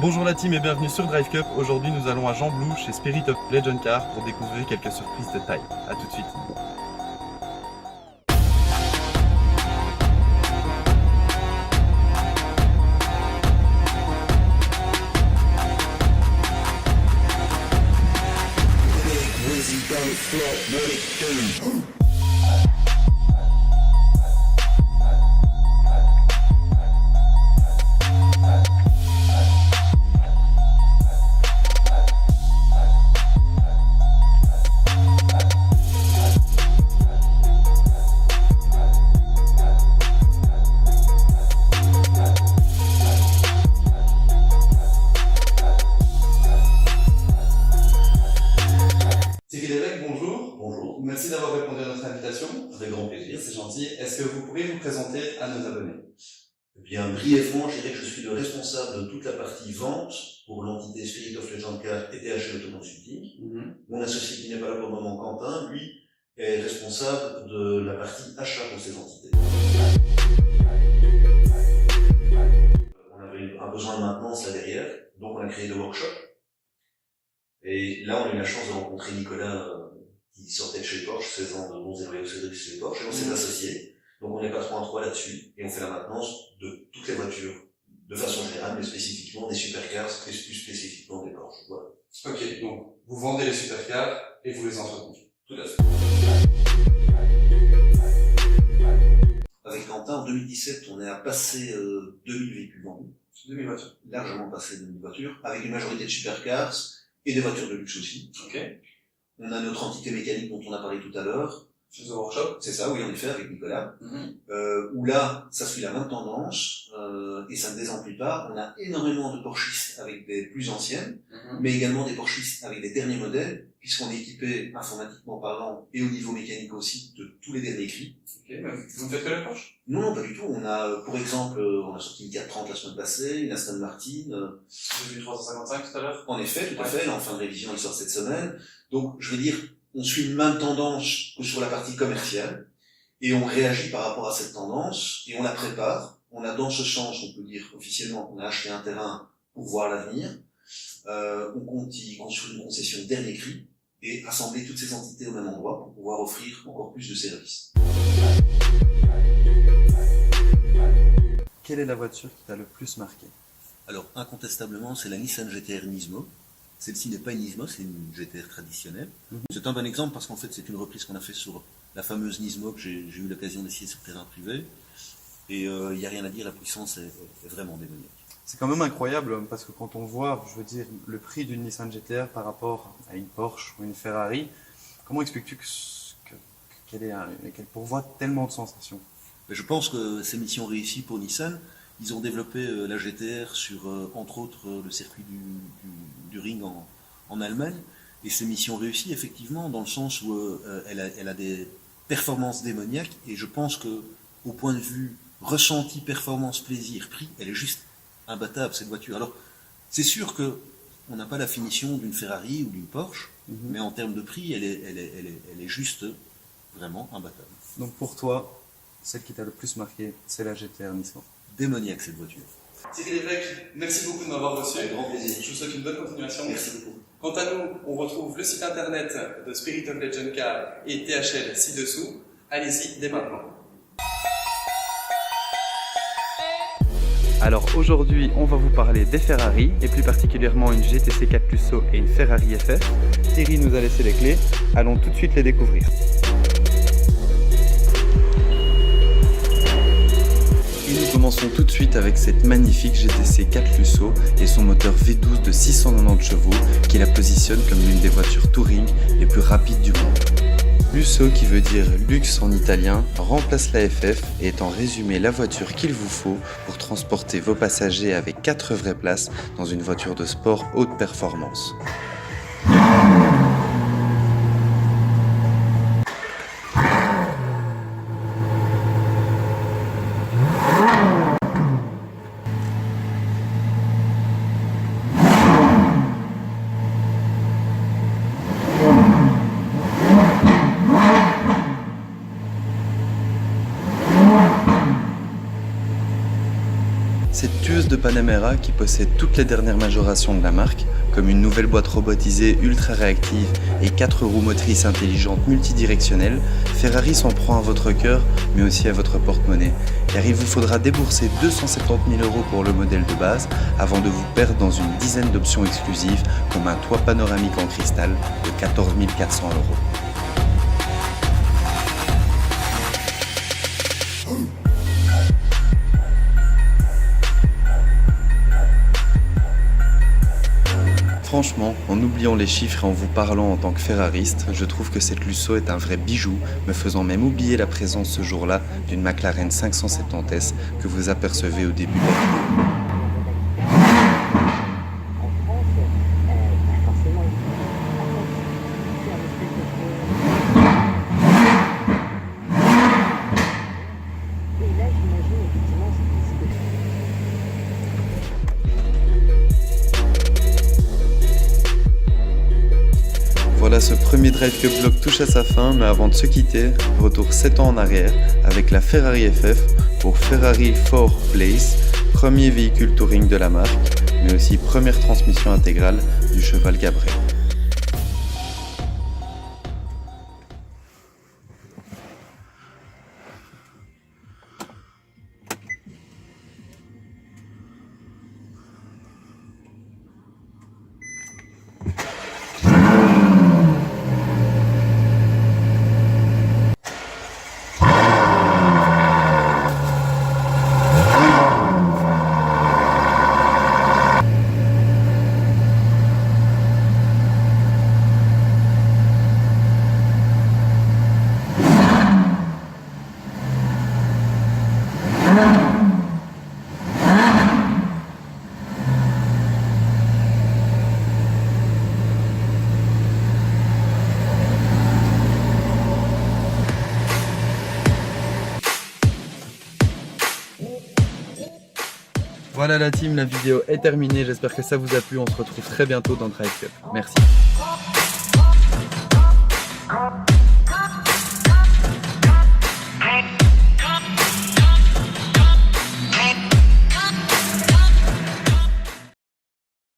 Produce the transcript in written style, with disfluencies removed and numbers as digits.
Bonjour la team et bienvenue sur Drive Cup. Aujourd'hui nous allons à Gembloux chez Spirit of Legend Car pour découvrir quelques surprises de taille. A tout de suite. Bonjour. Bonjour. Merci d'avoir répondu à notre invitation. Avec grand plaisir. C'est gentil. Est-ce que vous pourriez vous présenter à nos abonnés? Eh bien, brièvement, je dirais que je suis le responsable de toute la partie vente pour l'entité Spirit of Legend Car et THL Autoconsulting. Mon associé qui n'est pas là pour le moment, Quentin, lui, est responsable de la partie achat pour ces entités. On avait un besoin de maintenance là derrière, donc on a créé le workshop. Et là, on a eu la chance de rencontrer Nicolas, qui sortait de chez Porsche, 16 ans de bons élevés au chez Porsche, et on s'est associés. Donc on est patron à 3 là-dessus, et on fait la maintenance de toutes les voitures, de façon générale, mais spécifiquement des supercars, et plus spécifiquement des Porsche. Voilà. Ok, donc vous vendez les supercars et vous les entretenez. Tout à fait. Avec Quentin, en 2017, on est à passer 2000 véhicules vendus. 2000 voitures. Largement passé 2000 voitures, avec une majorité de supercars et des voitures de luxe aussi. Ok. On a notre entité mécanique dont on a parlé tout à l'heure. Chez The Workshop. C'est ça, oui, en effet, avec Nicolas. Où là, ça suit la même tendance, et ça ne désemplit pas. On a énormément de Porschistes avec des plus anciennes, mais également des Porschistes avec des derniers modèles, puisqu'on est équipé, informatiquement parlant, et au niveau mécanique aussi, de tous les derniers cris. Ok, mais vous ne faites que la Porsche? Non, pas du tout. On a, pour exemple, on a sorti une 430 la semaine passée, une Aston Martin. J'ai vu 355 tout à l'heure. En effet, tout à fait. En fin de révision, elle sort cette semaine. Donc, je veux dire, on suit une même tendance que sur la partie commerciale, et on réagit par rapport à cette tendance, et on la prépare. On a dans ce sens, on peut dire officiellement, on a acheté un terrain pour voir l'avenir. On compte y construire une concession dernier cri, et rassembler toutes ces entités au même endroit pour pouvoir offrir encore plus de services. Quelle est la voiture qui t'a le plus marqué? Alors, incontestablement, c'est la Nissan GT-R Nismo. Celle-ci n'est pas une Nismo, c'est une GT-R traditionnelle. C'est un bon exemple parce qu'en fait, c'est une reprise qu'on a fait sur la fameuse Nismo que j'ai eu l'occasion d'essayer sur terrain privé. Et il n'y a rien à dire, la puissance est vraiment démoniaque. C'est quand même incroyable parce que quand on voit, je veux dire, le prix d'une Nissan GT-R par rapport à une Porsche ou une Ferrari, comment expliques-tu qu'elle pourvoit tellement de sensations? Je pense que c'est mission réussie pour Nissan. Ils ont développé la GT-R sur, entre autres, le circuit du ring en Allemagne. Et c'est mission réussie, effectivement, dans le sens où elle a des performances démoniaques. Et je pense que, au point de vue ressenti, performance, plaisir, prix, elle est juste imbattable, cette voiture. Alors, c'est sûr que on n'a pas la finition d'une Ferrari ou d'une Porsche, mais en termes de prix, elle est juste vraiment imbattable. Donc pour toi, celle qui t'a le plus marqué, c'est la GT-R Nissan. Démoniaque, cette voiture. Thierry Lévesque, merci beaucoup de m'avoir reçu. Avec grand plaisir. Je vous souhaite une bonne continuation. Merci beaucoup. Quant à nous, on retrouve le site internet de Spirit of Legend Car et THL ci-dessous. Allez-y dès maintenant. Alors aujourd'hui, on va vous parler des Ferrari et plus particulièrement une GTC 4 Lusso et une Ferrari FF. Thierry nous a laissé les clés. Allons tout de suite les découvrir. Et nous commençons tout de suite avec cette magnifique GTC 4 Lusso et son moteur V12 de 690 chevaux qui la positionne comme l'une des voitures touring les plus rapides du monde. Lusso, qui veut dire luxe en italien, remplace la FF et est en résumé la voiture qu'il vous faut pour transporter vos passagers avec 4 vraies places dans une voiture de sport haute performance. cette tueuse de Panamera qui possède toutes les dernières majorations de la marque, comme une nouvelle boîte robotisée ultra réactive et 4 roues motrices intelligentes multidirectionnelles, Ferrari s'en prend à votre cœur, mais aussi à votre porte-monnaie, car il vous faudra débourser 270 000 € pour le modèle de base avant de vous perdre dans une dizaine d'options exclusives comme un toit panoramique en cristal de 14 400 €. Franchement, en oubliant les chiffres et en vous parlant en tant que ferrariste, je trouve que cette Lusso est un vrai bijou, me faisant même oublier la présence ce jour-là d'une McLaren 570S que vous apercevez au début de la vidéo. Voilà, ce premier Drive Cup vlog touche à sa fin, mais avant de se quitter, retour 7 ans en arrière avec la Ferrari FF pour Ferrari 4 Place, premier véhicule touring de la marque, mais aussi première transmission intégrale du cheval Gabré. Voilà la team, la vidéo est terminée, j'espère que ça vous a plu, on se retrouve très bientôt dans Drive Cup. Merci.